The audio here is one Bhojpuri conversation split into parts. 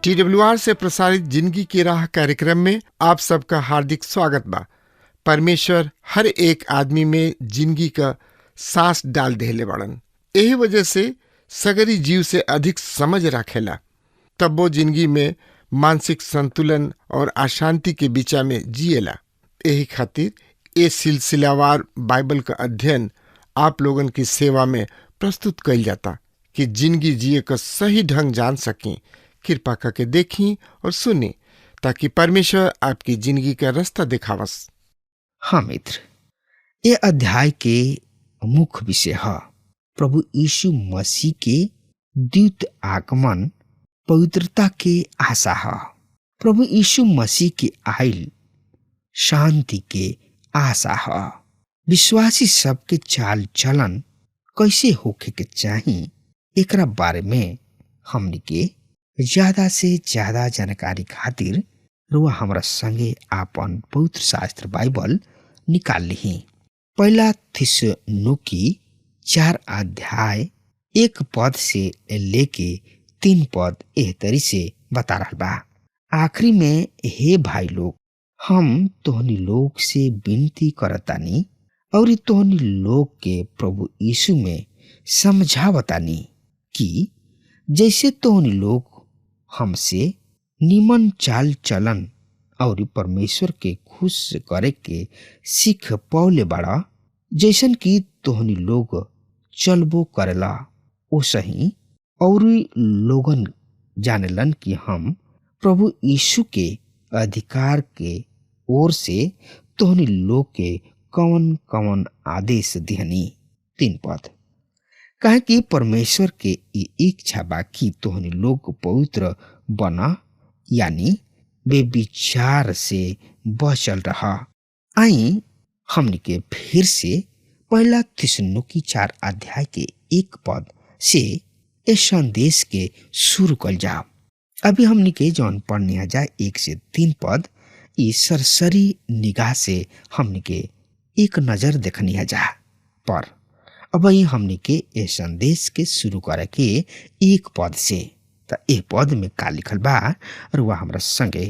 TWR से प्रसारित जिंदगी की राह कार्यक्रम में आप सबका हार्दिक स्वागत बा। परमेश्वर हर एक आदमी में जिंदगी का सांस डाल देले बड़न। यही वजह से सगरी जीव से अधिक समझ रखेला, तब वो जिंदगी में मानसिक संतुलन और अशांति के बीचा में जिएला। यही खातिर ये सिलसिलावार बाइबल का अध्ययन आप लोगन की सेवा में प्रस्तुत कइल जाता कि जिंदगी जिए का सही ढंग जान सकें। कृपा करके देखी और सुनी ताकि परमेश्वर आपकी जिंदगी का रास्ता दिखावस। हाँ मित्र, ये अध्याय के मुख्य विषय है प्रभु यीशु मसीह के द्वित आगमन, पवित्रता के आशा है। प्रभु यीशु मसीह के आइल शांति के आशा है। विश्वासी सबके चाल चलन कैसे होखे के चाहिए, एकरा बारे में हमनी के ज्यादा से ज्यादा जानकारी खातिर रुआ हमरा संगे आपन पवित्र शास्त्र बाइबल निकाल ली। पहला थिस्सलुनीकी 4 अध्याय 1 पद से लेके 3 पद एह तरी से बता रहा बा। आखिरी में, हे भाई लोग, हम तोहनी लोग से विनती करतानी और तोहनी लोग के प्रभु यीशु में समझावतानी कि जैसे तोहनी लोग हमसे निमन चाल चलन और परमेश्वर के खुश करे के सीख पौले बड़ा, जैसन कि तोहनी लोग चलबो करेला ओ सही और लोगन जानेलन कि हम प्रभु यीशु के अधिकार के ओर से तोहनी लोग के कवन कवन आदेश दिहनी। 3 पद, काहे कि परमेश्वर के ये इच्छा बा कि तोहनी लोग पवित्र बना, यानी बेविचार से बचल रहा। आई हमनी के फिर से पहला थिस्सलुनीकी 4 अध्याय के 1 पद से इस संदेश के शुरू कल जाओ। अभी हमनी के जौन पढ़ने जाए 1 से 3 पद, इस सरसरी निगाह से हमनी के एक नजर देखनी जा। पर अब हमनी के ए संदेश के शुरू करे के 1 पद से, त ए पद में का लिखल बा और वह हमरा संगे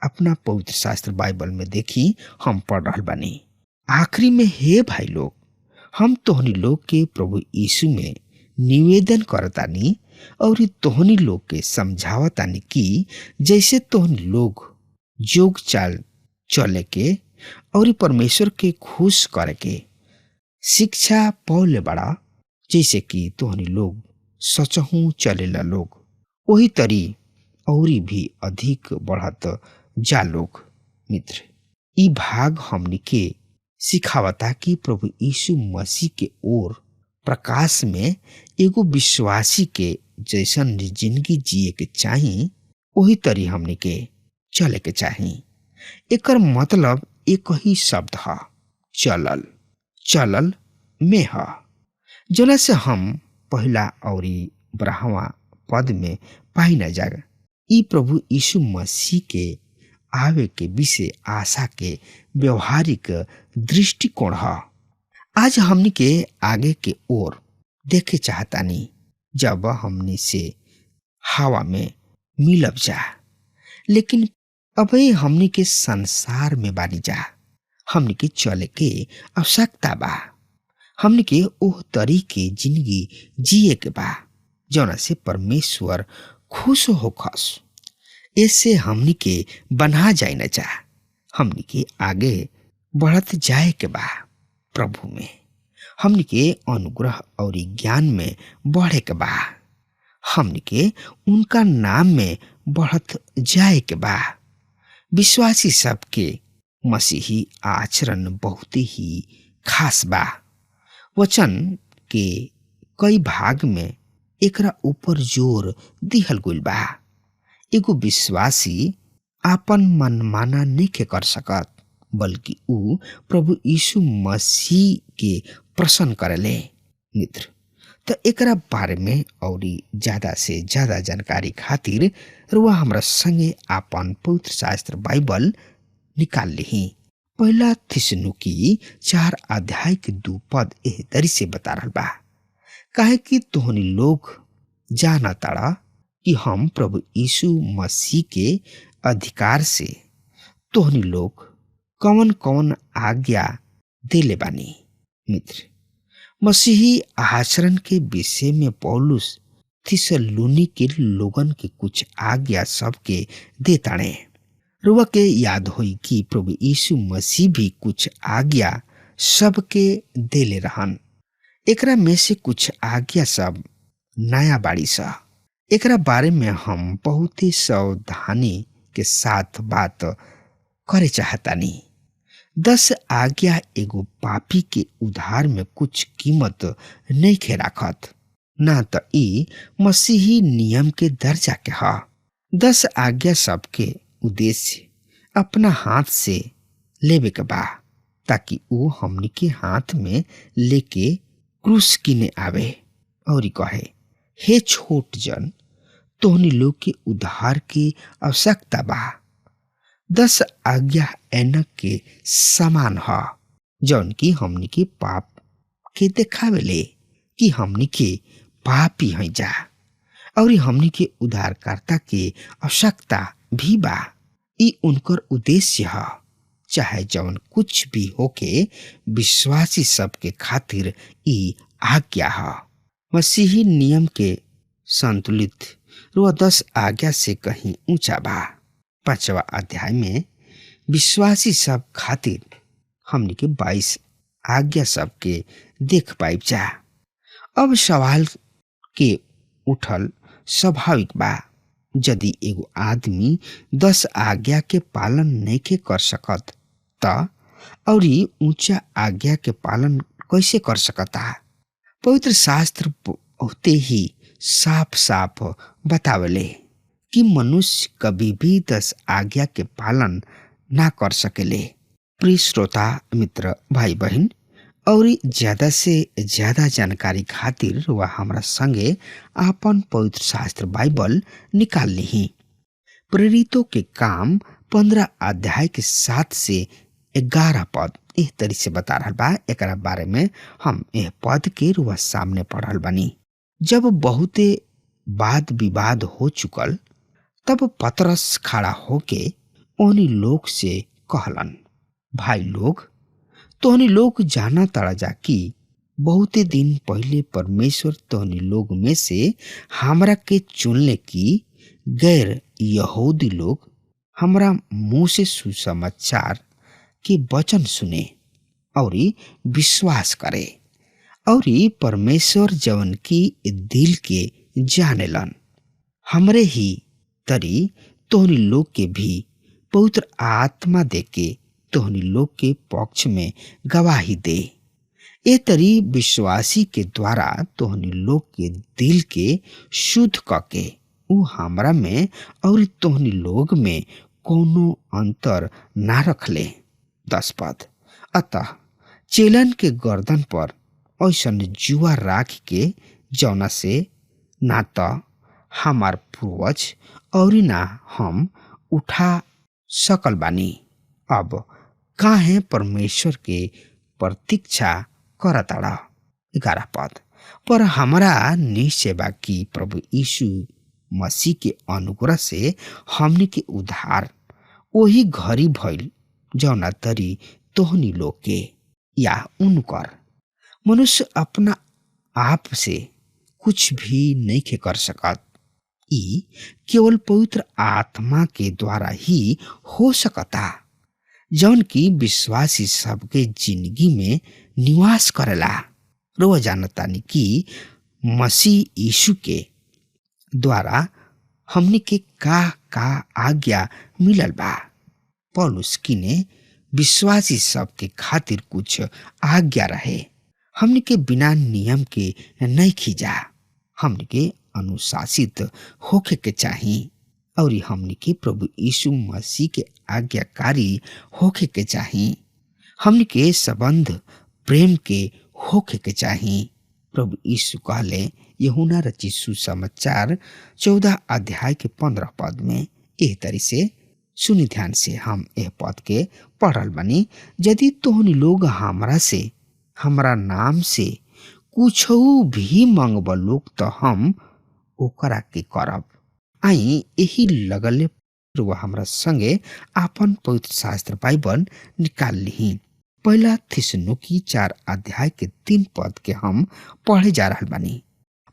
अपना पवित्र शास्त्र बाइबल में देखी। हम पढ़ रहल बानी। आखिरी में, हे भाई लोग, हम तोहनी लोग के प्रभु यीशु में निवेदन करतानी और तोहनी लोग के समझावतानी कि जैसे तोहनी लोग जोग चाल चले के और परमेश्वर के खुश करे के शिक्षा पौले बड़ा, जैसे कि तोहनी लोग सचहू चलेला लोग, वही तरी औरी भी अधिक बढ़त जा लोग। मित्र, ई भाग हमनी के सिखावता कि प्रभु यीशु मसीह के ओर प्रकाश में एगो विश्वासी के जैसन जिंदगी जिए के चाही, वही तरी हमनी के चले के चाही। एकर मतलब एक ही शब्द है, चलल। चलल में है, जना से हम पहला और 12वां पद में पाई न जाए। ई प्रभु यीशु मसीह के आवे के विषय आशा के व्यवहारिक दृष्टिकोण है। आज हमनी के आगे के ओर देखे चाहतानी, जब हमनी से हवा में मिलब जा, लेकिन अबे हमनी के संसार में बानी जा। हमनी के चले के आवश्यकता बा। हमनी के ओह तरीके जिंदगी जिए के बा जौना से परमेश्वर खुश होखस। ऐसे हमनी के बना जाए न जा। हमनी के आगे बढ़त जाए के बा। प्रभु में हमनी के अनुग्रह और ज्ञान में बढ़े के बा। हमनी के उनका नाम में बढ़त जाए के बा। विश्वासी सबके मसीही आचरण बहुत ही खास बा। वचन के कई भाग में एकरा ऊपर जोर दिहल गइल बा। एगो विश्वासी आपन मनमाना नहीं कर सकत, बल्कि ऊ प्रभु यीशु मसीह के प्रसन्न करेले। मित्र, तो एकरा बारे में और ज्यादा से ज्यादा जानकारी खातिर रुआ हमरा संगे आपन पवित्र शास्त्र बाइबल निकाल ली। पहला थिस्सलुनीकी 4 अध्याय के 2 पद एह तरी से बता रहल बा, काहे कि तोहनी लोग जाना ताड़ा कि हम प्रभु यीशु मसीह के अधिकार से तोहनी लोग कौन कौन आज्ञा देले बानी। मित्र, मसीही आचरण के विषय में पौलुस थिस्सलुनी के लोगन के कुछ आज्ञा सबके देताणे। रुआ के याद होई कि प्रभु यीशु मसीह भी कुछ आज्ञा सबके देले रहन। एकरा में से कुछ आज्ञा सब नया बाड़ी सा। एकरा बारे में हम बहुत ही सावधानी के साथ बात करे चाहतानी। 10 आज्ञा एगो पापी के उद्धार में कुछ कीमत नहीं खे राखत, ना तो ई मसीही नियम के दर्जा के हा। 10 आज्ञा सबके उद्देश्य अपना हाथ से लेवे के बा, ताकि वो हमनी के हाथ में लेके क्रूस किने आवे और कहे, हे छोट जन, तोहनी लोग के उद्धार की आवश्यकता बा। 10 आज्ञा ऐनक के समान ह, जौन की हमनी के पाप के देखावेले कि हमनी के पापी हैं जा, और हमनी के उद्धारकर्ता के आवश्यकता भी बा। ई उनकर उद्देश्य है, चाहे जौन कुछ भी होके विश्वासी सबके खातिर ई आज्ञा है। मसीही नियम के संतुलित 10 आज्ञा से कहीं ऊंचा बा। 5वां अध्याय में विश्वासी सब खातिर हमनी के 22 आज्ञा सबके देख पाइब जा। अब सवाल के उठल स्वाभाविक बा, यदि एगो आदमी 10 आज्ञा के पालन नहीं के कर सकत त औरी ऊंचा आज्ञा के पालन कैसे कर सकता। पवित्र शास्त्र बहुते ही साफ साफ बतावले कि मनुष्य कभी भी 10 आज्ञा के पालन ना कर सकेले। प्रिय श्रोता मित्र भाई बहन, और ज्यादा से ज्यादा जानकारी खातिर वह हमरा संगे आपन पवित्र शास्त्र बाइबल निकाल ली। प्रेरितों के काम 15 अध्याय के 7 से 11 पद इस तरी से बता रहा बा। एकरा बारे में हम यह पद के रुआ सामने पढ़ल बनी। जब बहुते वाद विवाद हो चुकल, तब पतरस खड़ा होके ओनी लोग से कहलन, भाई लोग, तोहनी लोग जाना तड़ा जा कि बहुते दिन पहले परमेश्वर तोहनी लोग में से हमरा के चुनले की गैर यहूदी लोग हमरा मुंह से सुसमाचार के वचन सुने और विश्वास करे, और परमेश्वर जवन की दिल के जानेलन, हमरे ही तरी तोहनी लोग के भी पवित्र आत्मा देके तोहनी लोग के पक्ष में गवाही दे। ए तरी विश्वासी के द्वारा तोहनी लोग के दिल के शुद्ध करके उ हमरा में और तोहनी लोग में कोनो अंतर ना रखले। 10 पद, अतः चेलन के गर्दन पर ऐसन जुआ राख के जौना से ना तो हमार पूर्वज और ना हम उठा सकल बानी। अब काहे परमेश्वर के प्रतीक्षा करताड़ा। 11 पद, पर हमारा निश्चय बा कि प्रभु यीशु मसीह के अनुग्रह से हमनी के उद्धार वही घड़ी भइल जौना तरी तोहनी लोग के या उनकर। मनुष्य अपना आप से कुछ भी नहीं के कर सकत, ई केवल पवित्र आत्मा के द्वारा ही हो सकता, जौन की विश्वासी सबके जिंदगी में निवास करेला। रोज जानतानी कि मसीह यीशु के द्वारा हमनी के का आज्ञा मिलल बा। पौलुस किने विश्वासी सबके खातिर कुछ आज्ञा रहे। हमनी के बिना नियम के नहीं खींचा, हमनी के अनुशासित होके के चाहिए, और हमनी के प्रभु यीशु मसीह के आज्ञाकारी होके के चाहिए। हमनी के संबंध प्रेम के होके के चाहिए। प्रभु यीशु कहले यूहन्ना रचित सुसमाचार 14 अध्याय के 15 पद में एह तरी से सुनी ध्यान से हम एह पद के पढ़ल बनी, यदि तोहनी लोग हमरा से हमरा नाम से कुछ भी मंगब लोग तो हम ओकरा के करब। आई यही लगल रुआ हमरा संगे आपन पवित्र शास्त्र बाइबल निकाल ली। पहला थिस्सलुनीकी 4 अध्याय के 3 पद के हम पढ़े जा रहल बानी।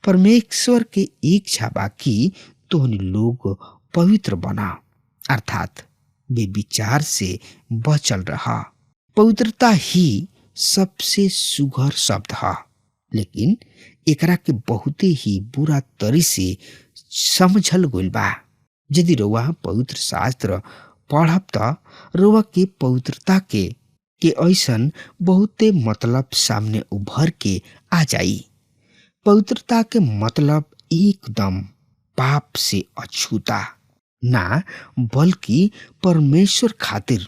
परमेश्वर के इच्छा बा कि तोहनी लोग पवित्र बना, अर्थात बेविचार से बचल रहा। पवित्रता ही सबसे सुघर शब्द है, लेकिन एकरा के बहुते ही बुरा तरी से समझल गइल बा। यदि रउआ पवित्र शास्त्र पढ़ब त रउआ के पवित्रता के ऐसन बहुते मतलब सामने उभर के आ जाई। पवित्रता के मतलब एकदम पाप से अछूता ना, बल्कि परमेश्वर खातिर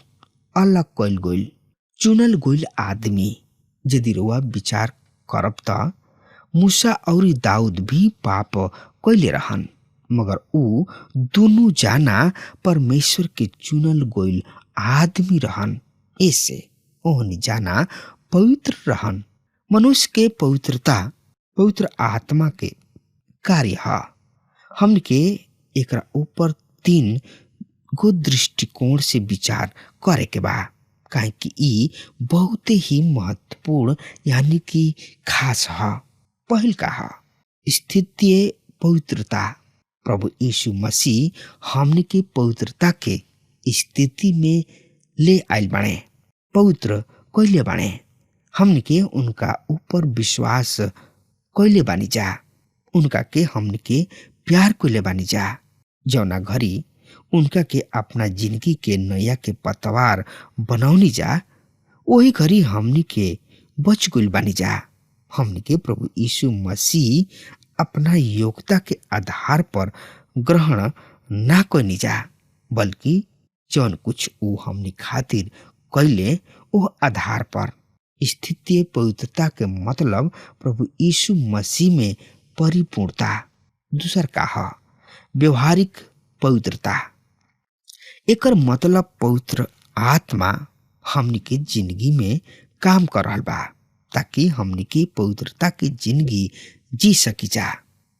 अलग कइल गइल चुनल गइल आदमी। यदि रउआ विचार करब त मूसा और दाऊद भी पाप कइले रहन, मगर ऊ दोनों जाना परमेश्वर के चुनल गइल आदमी रहन। ऐसे ओहनी जाना पवित्र रहन। मनुष्य के पवित्रता पवित्र आत्मा के कार्य है। हमन के एकरा ऊपर 3 गो दृष्टिकोण से विचार करे के बा, काहे कि ई बहुत ही महत्वपूर्ण यानी कि खास है। पहल का है स्थितीय पवित्रता। प्रभु यीशु मसीह हमने के पवित्रता के स्थिति में ले आइल बाणे, पवित्र कइले बाणे। हमने के उनका ऊपर विश्वास कइले बानी जा, उनका के हमने के प्यार कइले बानी जा। जौना घड़ी उनका के अपना जिंदगी के नैया के पतवार बनौनी जा, वही घड़ी हमने के बच गइल बानी जा। हमने के प्रभु यीशु मसीह अपना योग्यता के आधार पर ग्रहण ना कइनी जा, बल्कि जौन कुछ ऊ हमने खातिर कइले वो आधार पर। स्थितीय पवित्रता के मतलब प्रभु यीशु मसीह में परिपूर्णता। दूसर का है व्यवहारिक पवित्रता। एकर मतलब पवित्र आत्मा हमनी के जिंदगी में काम कर रहल बा, ताकि हमनी के पवित्रता की जिंदगी जी सकी जा।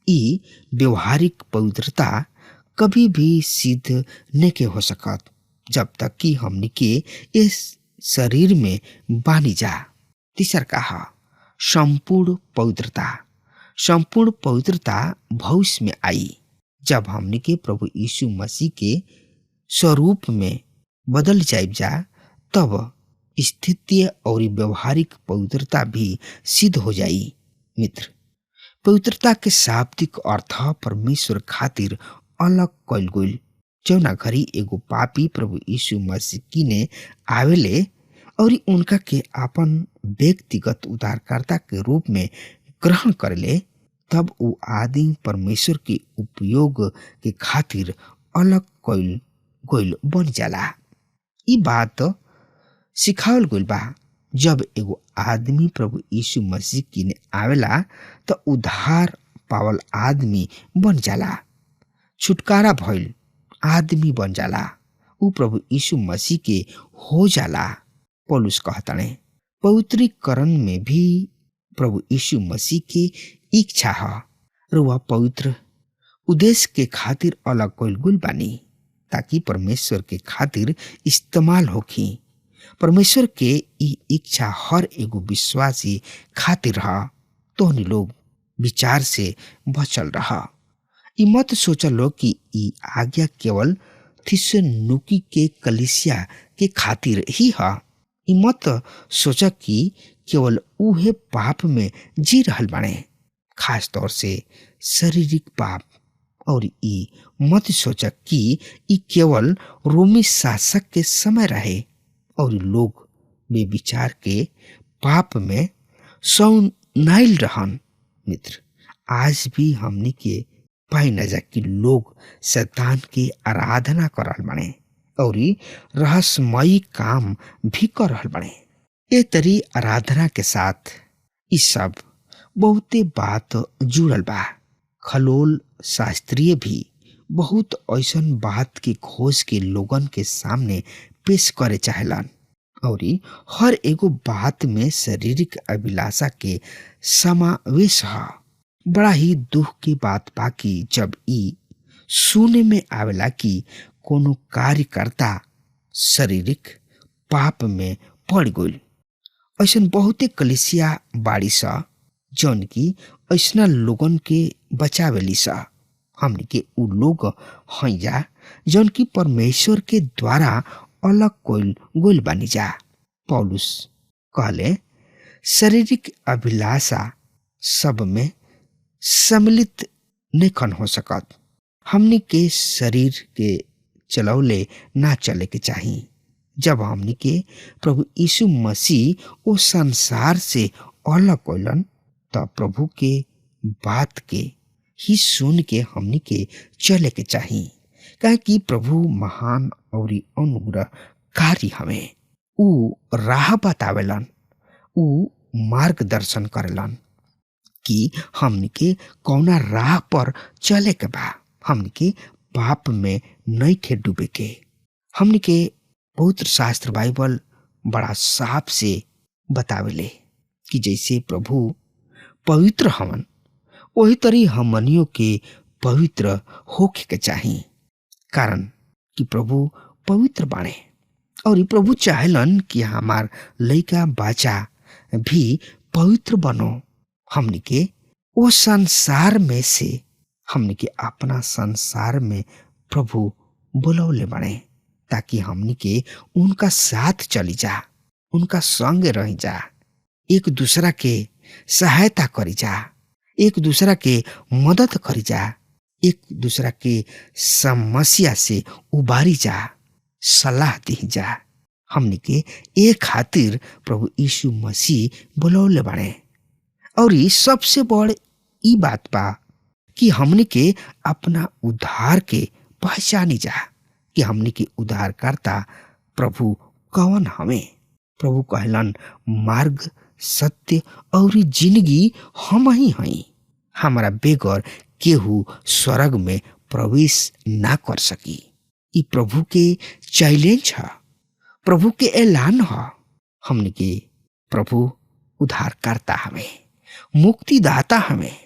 ई व्यवहारिक पवित्रता कभी भी सिद्ध नहीं के हो सकत जब तक कि हमनी के इस शरीर में बानी जा। तीसर का है संपूर्ण पवित्रता। संपूर्ण पवित्रता भविष्य में आई जब हमनी के प्रभु यीशु मसीह के स्वरूप में बदल जाइब जा, तब स्थितीय और व्यवहारिक पवित्रता भी सिद्ध हो जाई। मित्र, पवित्रता के शाब्दिक अर्थ परमेश्वर खातिर अलग कइल गइल। जौना घड़ी एगो पापी प्रभु यीशु मसीह किने आवेले और उनका के अपन व्यक्तिगत उद्धारकर्ता के रूप में ग्रहण करेले, तब वो आदमी परमेश्वर के उपयोग के खातिर अलग कइल गइल बन जाला। ई बात सिखावल गइल बा जब एगो आदमी प्रभु यीशु मसीह किने आवेला तो उद्धार पावल आदमी बन जाला, छुटकारा भइल आदमी बन जाला, ऊ प्रभु यीशु मसीह के हो जाला। पौलुस कहताने पवित्रीकरण में भी प्रभु यीशु मसीह के इच्छा है, रुआ पवित्र उद्देश्य के खातिर अलग कइल गइल बानी, ताकि परमेश्वर के खातिर इस्तेमाल होखी। परमेश्वर के ई इच्छा हर एगो विश्वासी खातिर रहा। तोहनी लोग विचार से बचल रहा। ई मत सोचा लो कि ई आज्ञा केवल थिस्सलुनीकी के कलीसिया के खातिर ही है। ई मत सोचा कि केवल उहे पाप में जी रहल बाणे, खास तौर से शारीरिक पाप। और ई मत सोचा कि ई केवल रोमी शासक के समय रहे और लोग बेविचार के पाप में सौनाइल रहन। मित्र, आज भी हमनी के पाई न जा कि लोग शैतान की आराधना कर रहल बाणे और रहस्यमयी काम भी कर रहल बाणे। ए तरी आराधना के साथ ई सब बहुते बात जुड़ल बा। खलोल शास्त्रीय भी बहुत ऐसन बात की खोज के लोगन के सामने पेश करे चाहेलन और हर एगो बात में शारीरिक अभिलाषा के समावेश है। बड़ा ही दुख की बात बाकी जब ई सुने में आवेला कि कोनो कार्यकर्ता शारीरिक पाप में पड़ गइल। ऐसन बहुते कलिसिया बाड़ी सा जौन की ऐसना लोगन के बचावेली सा। हमनी के उ लोग हैं जा जौन की परमेश्वर के द्वारा अलग कोइल गोइल बानी जा। पौलुस कहले शारीरिक अभिलाषा सब में सम्मिलित नहीं हो सकत। हमनी के शरीर के चलौले ना चले के चाहिए। जब हमनी के प्रभु यीशु मसीह ओ संसार से अलग कोइलन तब प्रभु के बात के ही सुन के हमनी के चले के चाहिए। काहे कि प्रभु महान और अनुग्रहकारी हमें उ राह बतावेलन, उ मार्गदर्शन करेलन कि हमनी के कौना राह पर चले के बा। हमनी के पाप में नहीं खे डूबे के। हमनी के पवित्र शास्त्र बाइबल बड़ा साफ से बतावेले कि जैसे प्रभु पवित्र हवन वही तरी हमनियों के पवित्र होके के चाहिए। कारण कि प्रभु पवित्र बाणे और प्रभु चाहेलन कि हमार लइका बच्चा भी पवित्र बनो। हमनी के वो संसार में से हमनी के अपना संसार में प्रभु बुलौले बने ताकि हमनी के उनका साथ चली जा, उनका संग रह जा, एक दूसरा के सहायता करी जा, एक दूसरा के मदद करी जा, एक दूसरा के समस्या से उबारी जा, सलाह दी जा। हमनी के एक खातिर प्रभु यीशु मसीह बुलौले बने और सबसे बड़ ई बात बा कि हमनी के अपना उद्धार के पहचानी जा कि हमनी के उद्धारकर्ता प्रभु कौन हमें। प्रभु कहलन मार्ग सत्य और जिंदगी हम ही हई। हमारा बेगर केहू स्वर्ग में प्रवेश ना कर सकी। ई प्रभु के चैलेंज है, प्रभु के ऐलान है। हमनी के प्रभु उद्धारकर्ता हमें, मुक्तिदाता हमें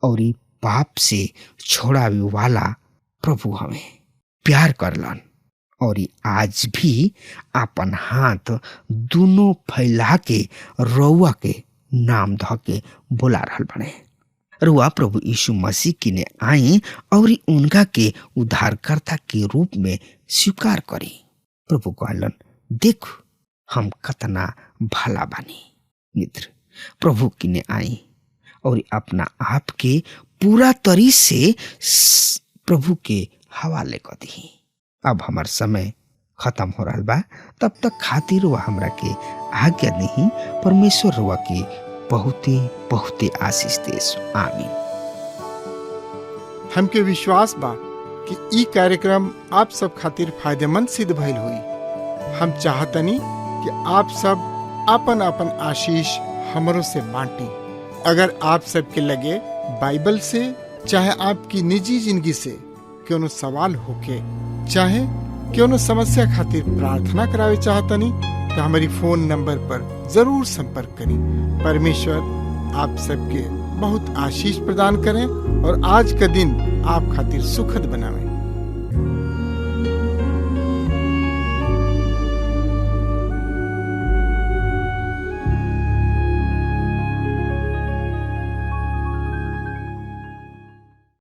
और पाप से छोड़ावे वाला प्रभु हमें प्यार करलन और आज भी अपन हाथ दोनों फैला के रउआ के नाम ध के बोला रहल बने। रुआ प्रभु यीशु मसीह की ने आई और उनका के उद्धारकर्ता के रूप में स्वीकार करी। प्रभु कहलन देख हम कतना भला बानी। मित्र प्रभु की ने आई और अपना आप के पूरा तरी से प्रभु के हवाले कर दी। अब हमार समय खत्म हो रहा बा, तब तक खातिर वह हमरा के आज्ञा नहीं। परमेश्वर रुआ की बहुते बहुते आशीष देस। आमीन। हमके विश्वास बा कि ई कार्यक्रम आप सब खातिर फायदेमंद सिद्ध भइल हुई। हम चाहतनी कि आप सब अपन अपन आशीष हमरों से बांटी। अगर आप सबके लगे बाइबल से चाहे आपकी निजी जिंदगी से क्यों सवाल होके चाहे क्यों समस्या खातिर प्रार्थना करावे चाहतनी तो हमारी फोन नंबर पर जरूर संपर्क करें। परमेश्वर आप सबके बहुत आशीष प्रदान करें और आज का दिन आप खातिर सुखद बनावे।